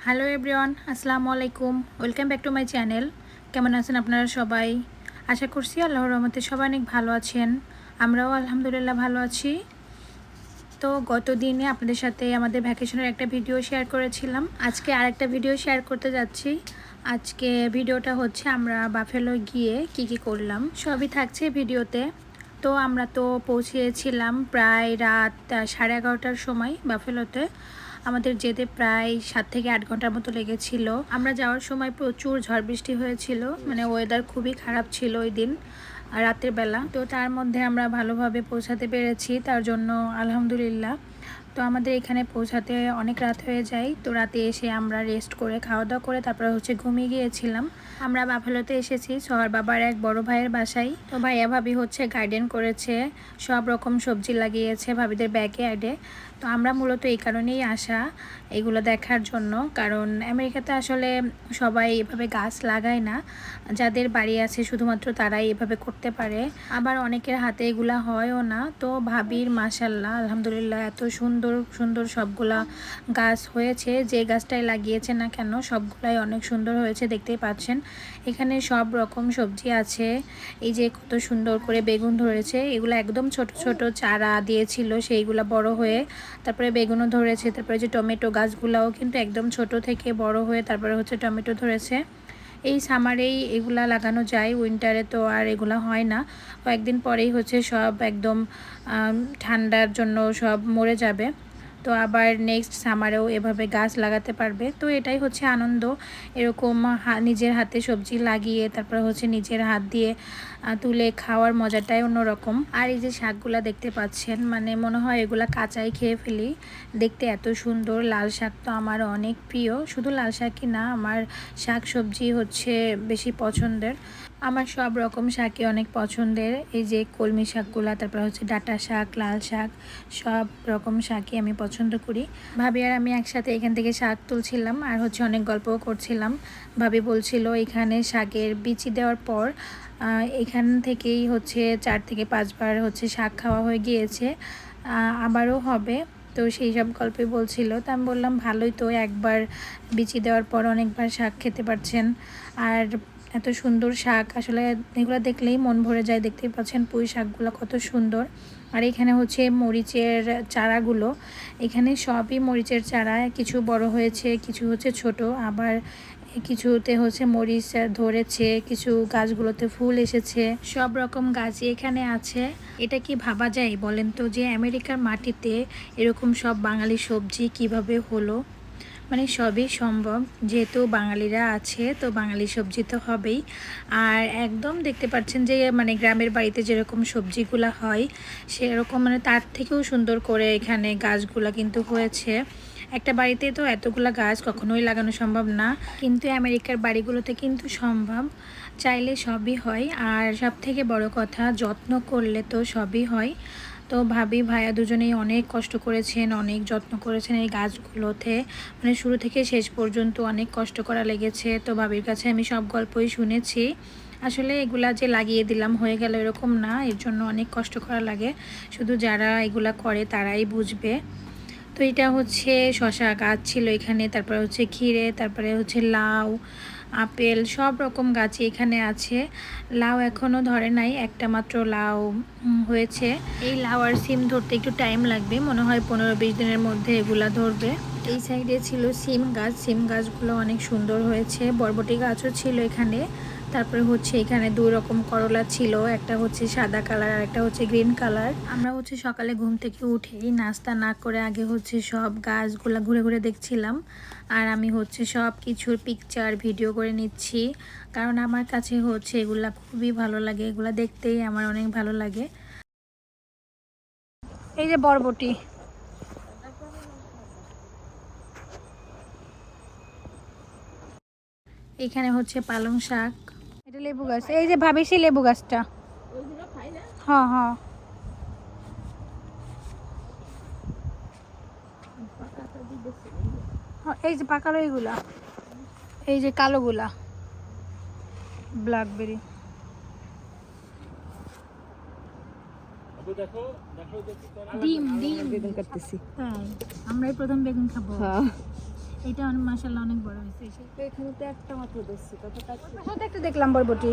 Hello everyone, আসসালামু আলাইকুম। Welcome back to my channel. কেমন আছেন আপনারা সবাই? আশা করছি আল্লাহর রহমতে সবাই অনেক ভালো আছেন। আমরাও আলহামদুলিল্লাহ ভালো আছি। তো গত দিনে আপনাদের সাথে আমাদের ভ্যাকেশনের একটা ভিডিও শেয়ার করেছিলাম। আজকে আরেকটা ভিডিও শেয়ার করতে যাচ্ছি। আজকে ভিডিওটা হচ্ছে আমরা বাফেলো গিয়ে কি করলাম সবই থাকছে ভিডিওতে। তো আমরা তো পৌঁছেছিলাম প্রায় রাত 11:30টার সময় বাফেলোতে। আমাদের যেতে প্রায় 7 থেকে 8 ঘন্টার মতো লেগেছিল। আমরা যাওয়ার সময় প্রচুর ঝড় বৃষ্টি হয়েছিল, মানে ওয়েদার খুবই খারাপ ছিল ওই দিন রাতের বেলা। তো তার মধ্যে আমরা ভালোভাবে পৌঁছাতে পেরেছি, তার জন্য আলহামদুলিল্লাহ। তো আমাদের এখানে পৌঁছাতে অনেক রাত হয়ে যায়। তো রাতে এসে আমরা রেস্ট করে খাওয়া দাওয়া করে তারপরে ঘুমিয়ে গিয়েছিলাম। আমরা বাফেলোতে এসেছি সোহার বাবার এক বড় ভাইয়ের বাসায়। তো ভাইয়া ভাবি গার্ডেন করেছে, সব রকম সবজি লাগিয়েছে ভাবিদের ব্যাগে অ্যাডে। তো আমরা মূলত এই কারণেই আসা, এগুলো দেখার জন্য। কারণ আমেরিকাতে আসলে সবাই এভাবে গাছ লাগায় না, যাদের বাড়ি আছে শুধুমাত্র তারাই এভাবে করতে পারে। আবার অনেকের হাতে এগুলা হয়ও না। তো ভাবির মাশাল্লাহ আলহামদুলিল্লাহ এত সুন্দর সুন্দর সবগুলা গাছ হয়েছে। যে গাছটাই লাগিয়েছে না কেন সবগুলাই অনেক সুন্দর হয়েছে, দেখতেই পাচ্ছেন। এখানে সব রকম সবজি আছে। এই যে কত সুন্দর করে বেগুন ধরেছে, এগুলো একদম ছোট ছোট চারা দিয়েছিল, সেইগুলা বড় হয়ে তারপরে বেগুনও ধরেছে। তারপরে যে টমেটো গাছগুলাও কিন্তু একদম ছোট থেকে বড় হয়ে তারপরে টমেটো ধরেছে। এই সামারেই এগুলা লাগানো যায়, উইন্টারে তো আর এগুলা হয় না। কয়েকদিন পরেই সব একদম ঠান্ডার জন্য সব মরে যাবে। তো আবার নেক্সট সামারেও এভাবে গাছ লাগাতে পারবে। তো এটাই আনন্দ, এরকম নিজের হাতে সবজি লাগিয়ে তারপর নিজের হাত দিয়ে তুলে খাওয়ার মজাটাই অন্যরকম। আর এই যে শাকগুলা দেখতে পাচ্ছেন, মানে মনে হয় এগুলা কাঁচাই খেয়ে ফেলি, দেখতে এত সুন্দর। লাল শাক তো আমার অনেক প্রিয়, শুধু লাল শাকই না, আমার শাক সবজি বেশি পছন্দের। আমার সব রকম শাকই অনেক পছন্দের। এই যে কলমি শাকগুলা, তারপর ডাঁটা শাক, লাল শাক, সব রকম শাকই আমি পছন্দ করি। ভাবি আর আমি একসাথে এখান থেকে শাক তুলছিলাম আর অনেক গল্পও করছিলাম। ভাবি বলছিল এখানে শাকের বিচি দেওয়ার পর এখান থেকেই 4 থেকে 5 বার শাক খাওয়া হয়ে গিয়েছে, আবারও হবে। তো সেই সব গল্পই বলছিল। তো আমি বললাম ভালোই তো, একবার বিচি দেওয়ার পর অনেকবার শাক খেতে পারছেন। আর এত সুন্দর শাক, আসলে এগুলো দেখলেই মন ভরে যায়। দেখতেই পাচ্ছেন পুঁই শাকগুলো কত সুন্দর। আর এখানে মরিচের চারাগুলো, এখানে সবই মরিচের চারা, কিছু বড় হয়েছে, কিছু ছোট, আবার কিছুতে মরিচ ধরেছে, কিছু গাছগুলোতে ফুল এসেছে। সব রকম গাছই এখানে আছে। এটা কি ভাবা যায় বলেন তো, যে আমেরিকার মাটিতে এরকম সব বাঙালি সবজি কিভাবে হলো? মানে সবই সম্ভব, যেহেতু বাঙালিরা আছে তো বাঙালি সবজি তো হবেই। আর একদম দেখতে পাচ্ছেন যে মানে গ্রামের বাড়িতে যেরকম সবজিগুলা হয় সেরকম, মানে তার থেকেও সুন্দর করে এখানে গাছগুলা কিন্তু হয়েছে। একটা বাড়িতে তো এতগুলা গাছ কখনোই লাগানো সম্ভব না, কিন্তু আমেরিকার বাড়িগুলোতে কিন্তু সম্ভব, চাইলে সবই হয়। আর সব থেকে বড় কথা, যত্ন করলে তো সবই হয়। তো ভাবি ভাইয়া দুজনেই অনেক কষ্ট করেছেন, অনেক যত্ন করেছেন এই গাছগুলোতে, মানে শুরু থেকে শেষ পর্যন্ত অনেক কষ্ট করা লেগেছে। তো ভাবির কাছে আমি সব গল্পই শুনেছি। আসলে এগুলা যে লাগিয়ে দিলাম হয়ে গেল এরকম না, এর জন্য অনেক কষ্ট করা লাগে, শুধু যারা এগুলা করে তারাই বুঝবে। তো এটা শশা গাছ ছিল এখানে, তারপরে ক্ষীরে, তারপরে লাউ, আপেল, সব রকম গাছই এখানে আছে। লাউ এখনও ধরে নাই, একটা মাত্র লাউ হয়েছে। এই লাউ আর সিম ধরতে একটু টাইম লাগবে, মনে হয় 15-20 দিনের মধ্যে এগুলা ধরবে। এই সাইডে ছিল সিম গাছ, সিম গাছগুলো অনেক সুন্দর হয়েছে। বরবটি গাছও ছিল এখানে। তারপরে এখানে 2 রকম করলা ছিল, একটা সাদা কালার আর একটা গ্রিন কালার। আমরা সকালে ঘুম থেকে উঠেই নাস্তা না করে আগে সব গাছগুলা ঘুরে ঘুরে দেখছিলাম। আর আমি সব কিছুর পিকচার ভিডিও করে নিচ্ছি, কারণ আমার কাছে এগুলা খুবই ভালো লাগে, এগুলা দেখতেই আমার অনেক ভালো লাগে। এই যে বরবটি, এখানে পালং শাক, এটা লেবু গাছ, এই যে ভাবিসি লেবু গাছটা। হ্যাঁ হ্যাঁ, এই যে পাকালো, এইগুলা, এই যে কালোগুলা ব্ল্যাকবেরি। ডিম ডিম বেগুন কাটতেছি, আমরাই প্রথম বেগুন খাবো। এটা মাশাআল্লাহ অনেক বড় হয়েছে। এখানে তো একটা মাত্র দেখছি, কত টাকা সাথে একটা দেখলাম বরবটি।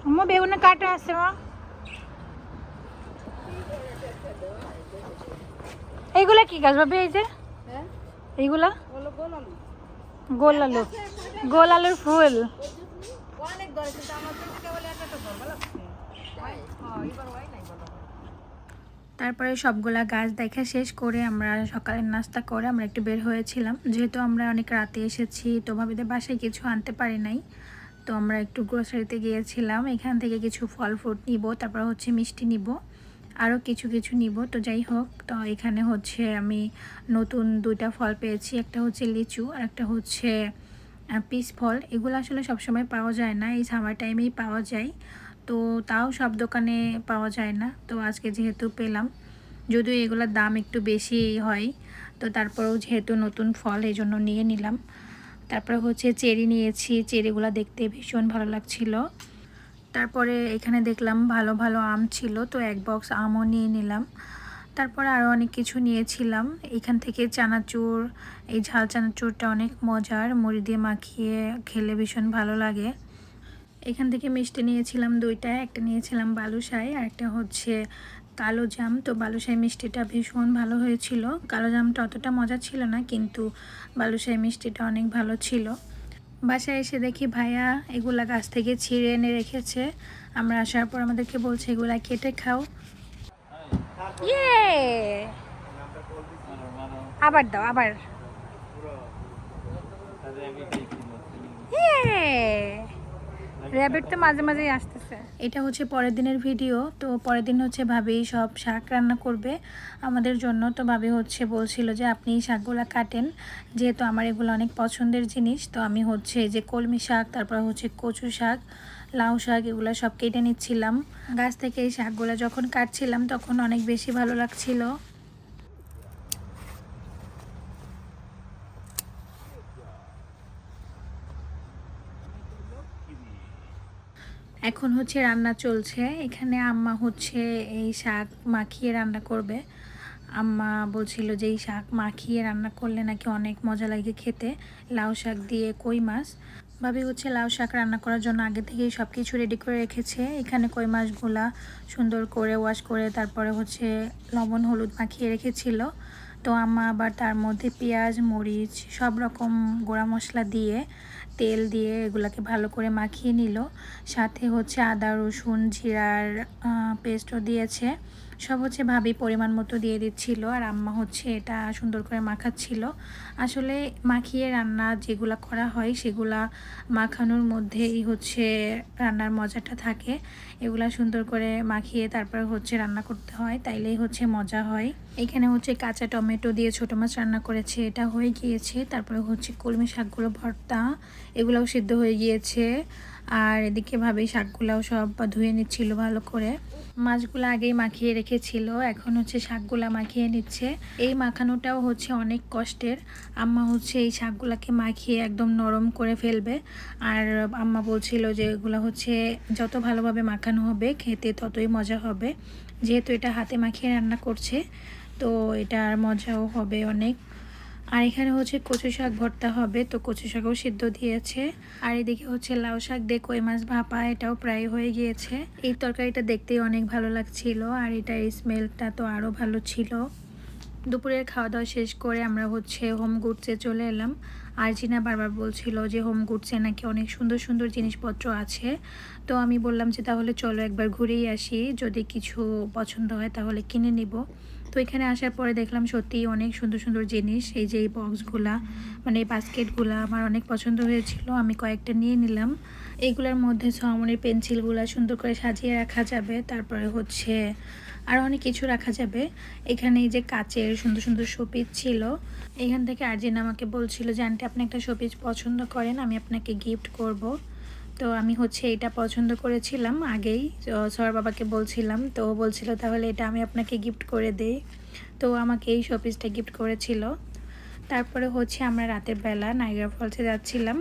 আম্মা বেগুনের কাটা আছে মা, এইগুলা কি গাছ ভাবি? এই যে এইগুলা গোল আলু, গোল আলুর ফুল। তারপরে সবগুলা গাছ দেখা শেষ করে আমরা সকালের নাস্তা করে আমরা একটু বের হয়েছিলাম, যেহেতু আমরা অনেক রাতে এসেছি তো ভাবিতে বাসায় কিছু আনতে পারি নাই। তো আমরা একটু গ্রোসারিতে গিয়েছিলাম, এখান থেকে কিছু ফল ফ্রুট নিব, তারপর হচ্ছে মিষ্টি নিব, আরও কিছু কিছু নিব। তো যাই হোক, তো এখানে হচ্ছে আমি নতুন দুইটা ফল পেয়েছি, একটা হচ্ছে লিচু আর একটা হচ্ছে পিস ফল। এগুলো আসলে সবসময় পাওয়া যায় না, এই সামার টাইমেই পাওয়া যায়, তো তাও সব দোকানে পাওয়া যায় না। তো আজকে যেহেতু পেলাম, যদিও এগুলোর দাম একটু বেশি হয়, তো তারপরেও যেহেতু নতুন ফল এই জন্য নিয়ে নিলাম। তারপরে হচ্ছে চেরি নিয়েছি, চেরিগুলো দেখতে ভীষণ ভালো লাগছিল। তারপরে এখানে দেখলাম ভালো ভালো আম ছিল, তো এক বক্স আমও নিয়ে নিলাম। তারপরে আরও অনেক কিছু নিয়েছিলাম এখান থেকে। চানাচুর, এই ঝাল চানাচুরটা অনেক মজার, মুড়ি দিয়ে মাখিয়ে খেলে ভীষণ ভালো লাগে। এখান থেকে মিষ্টি নিয়েছিলাম দুইটা, একটা নিয়েছিলাম বালুশাই আর একটা হচ্ছে কালো জাম। তো বালুশাই মিষ্টিটা ভীষণ ভালো হয়েছিল, কালো জামটা অতটা মজা ছিল না, কিন্তু বালুশাই মিষ্টিটা অনেক ভালো ছিল। বাসায় এসে দেখি ভাইয়া এগুলা গাছ থেকে ছিঁড়ে এনে রেখেছে। আমরা আসার পর আমাদেরকে বলছে এগুলা কেটে খাও। ইয়ে, আবার দাও, আবার। র্যাবিট তো মাঝে মাঝেই আসতেছে। এটা হচ্ছে পরের দিনের ভিডিও। তো পরের দিন হচ্ছে ভাবি সব শাক রান্না করবে আমাদের জন্য। তো ভাবি হচ্ছে বলছিল যে আপনি শাকগুলো কাটেন, যেহেতু আমার এগুলো অনেক পছন্দের জিনিস। তো আমি হচ্ছে যে কলমি শাক, তারপর হচ্ছে কচু শাক, লাউ শাক, এগুলো সব কেটে নিচ্ছিলাম। গাছ থেকে এই শাকগুলো যখন কাটছিলাম তখন অনেক বেশি ভালো লাগছিল। এখন হচ্ছে রান্না চলছে, এখানে আম্মা হচ্ছে এই শাক মাখিয়ে রান্না করবে। আম্মা বলছিল যে এই শাক মাখিয়ে রান্না করলে নাকি অনেক মজা লাগে খেতে, লাউ শাক দিয়ে কই মাছ। ভাবি হচ্ছে লাউ শাক রান্না করার জন্য আগে থেকেই সব কিছু রেডি করে রেখেছে। এখানে কই মাছগুলা সুন্দর করে ওয়াশ করে তারপরে হচ্ছে লবণ হলুদ মাখিয়ে রেখেছিল। তো আম্মা আবার তার মধ্যে পেঁয়াজ মরিচ সব রকম গুঁড়া মশলা দিয়ে তেল দিয়ে এগুলাকে ভালো করে মাখিয়ে নিল। সাথে হচ্ছে আদা রসুন জিরার পেস্টও দিয়েছে। সব হচ্ছে ভাবি পরিমাণ মতো দিয়ে দিচ্ছিল, আর আম্মা হচ্ছে এটা সুন্দর করে মাখাচ্ছিল। আসলে মাখিয়ে রান্না যেগুলা করা হয় সেগুলা মাখানোর মধ্যেই হচ্ছে রান্নার মজাটা থাকে। এগুলা সুন্দর করে মাখিয়ে তারপরে হচ্ছে রান্না করতে হয়, তাইলেই হচ্ছে মজা হয়। এখানে হচ্ছে কাঁচা টমেটো দিয়ে ছোটো মাছ রান্না করেছে, এটা হয়ে গিয়েছে। তারপরে হচ্ছে কলমি শাকগুলো ভর্তা, এগুলোও সিদ্ধ হয়ে গিয়েছে। আর এদিকে ভাবে শাকগুলাও সব ধুয়ে নিচ্ছিল ভালো করে। মাছগুলো আগেই মাখিয়ে রেখেছিল, এখন হচ্ছে শাকগুলা মাখিয়ে নিচ্ছে। এই মাখানোটাও হচ্ছে অনেক কষ্টের। আম্মা হচ্ছে এই শাকগুলাকে মাখিয়ে একদম নরম করে ফেলবে। আর আম্মা বলছিল যে এগুলো হচ্ছে যত ভালোভাবে মাখানো হবে খেতে ততই মজা হবে, যেহেতু এটা হাতে মাখিয়ে রান্না করছে তো এটার মজাও হবে অনেক। আর এখানে হচ্ছে কচু শাক ভর্তা হবে, তো কচু শাকও সিদ্ধ দিয়েছে। আর এদিকে হচ্ছে লাউ শাক দিয়ে কই মাছ ভাপা, এটাও প্রায় হয়ে গিয়েছে। এই তরকারিটা দেখতেই অনেক ভালো লাগছিল, আর এটার স্মেলটা তো আরও ভালো ছিল। দুপুরের খাওয়া দাওয়া শেষ করে আমরা হচ্ছে হোম গুডসে চলে এলাম। আর জিনা বারবার বলছিল যে হোম গুডসে নাকি অনেক সুন্দর সুন্দর জিনিসপত্র আছে। তো আমি বললাম যে তাহলে চলো একবার ঘুরেই আসি, যদি কিছু পছন্দ হয় তাহলে কিনে নিব। তো এখানে আসার পরে দেখলাম সত্যিই অনেক সুন্দর সুন্দর জিনিস। এই যে এই বক্সগুলা মানে এই বাস্কেটগুলা আমার অনেক পছন্দ হয়েছিল, আমি কয়েকটা নিয়ে নিলাম। এইগুলোর মধ্যে সোয়ামনির পেন্সিলগুলো সুন্দর করে সাজিয়ে রাখা যাবে, তারপরে হচ্ছে আর অনেক কিছু রাখা যাবে। এখানে এই যে কাচের সুন্দর সুন্দর শোপিস ছিল, এখান থেকে আর্জিন আমাকে বলছিল যে আন্টি আপনি একটা শোপিস পছন্দ করেন, আমি আপনাকে গিফট করব। তো আমি হচ্ছে এটা পছন্দ করেছিলাম আগেই, সোহার বাবাকে বলছিলাম, তো ও বলছিল তাহলে এটা আমি আপনাকে গিফট করে দেই। তো আমাকে এই শোপিসটা গিফট করেছিল। তারপরে হচ্ছে আমরা রাতের বেলা নাইগ্রা ফলসে যাচ্ছিলাম।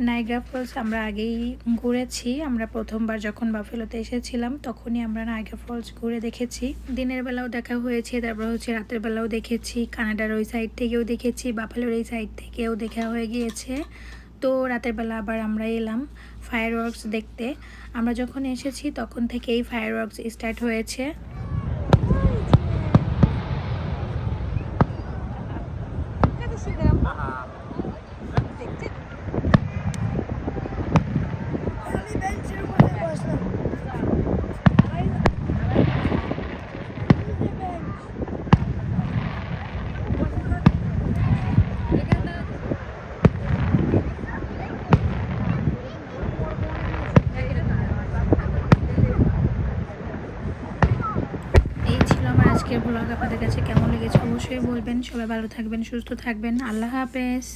নাইগ্রা ফলস আমরা আগেই ঘুরেছি, আমরা প্রথমবার যখন বাফেলোতে এসেছিলাম তখনই আমরা নাইগ্রা ফলস ঘুরে দেখেছি। দিনের বেলাও দেখা হয়েছে, তারপর হচ্ছে রাতের বেলাও দেখেছি, কানাডার ওই সাইড থেকেও দেখেছি, বাফেলোর এই সাইড থেকেও দেখা হয়ে গিয়েছে। তো রাতের বেলা আবার আমরা এলাম ফায়ার ওয়ার্কস দেখতে। আমরা যখন এসেছি তখন থেকেই ফায়ার ওয়ার্কস স্টার্ট হয়েছে। এই ছিল আমার আজকের ব্লগ। আপনাদের কাছে কেমন লেগেছে অবশ্যই বলবেন। সবাই ভালো থাকবেন, সুস্থ থাকবেন। আল্লাহ হাফেজ।